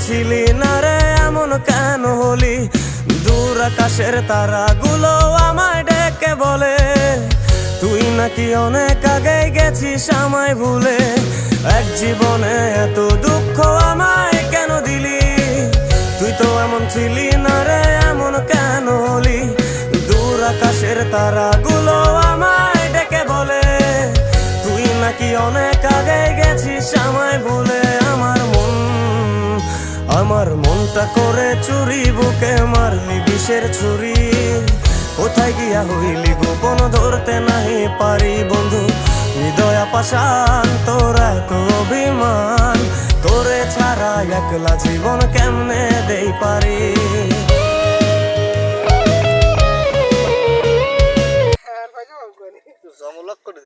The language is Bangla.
ছিলি না রে এমন কেন হলি? দূর আকাশের তারাগুলো আমায় ডেকে বলে তুই নাকি অনেক আগে গেছিস আমায় ভুলে। এক জীবনে এত দুঃখ আমায় কেন দিলি? তুই তো এমন ছিলি না রে এমন কেন হলি? দূর আকাশের তারাগুলো আমায় ডেকে বলে তুই নাকি অনেক আগে গেছিস আমায় ভুলে। আমার মনটা করে চুরি, বুকে মারলি বিষের ছুরি। কোথায় গিয়া হইলি গোপন ধরতে নাহি পারি বন্ধু। হৃদয় পাষাণ তোর এত অভিমান, তোরে ছাড়া একলা জীবন কেমনে দেই পারি।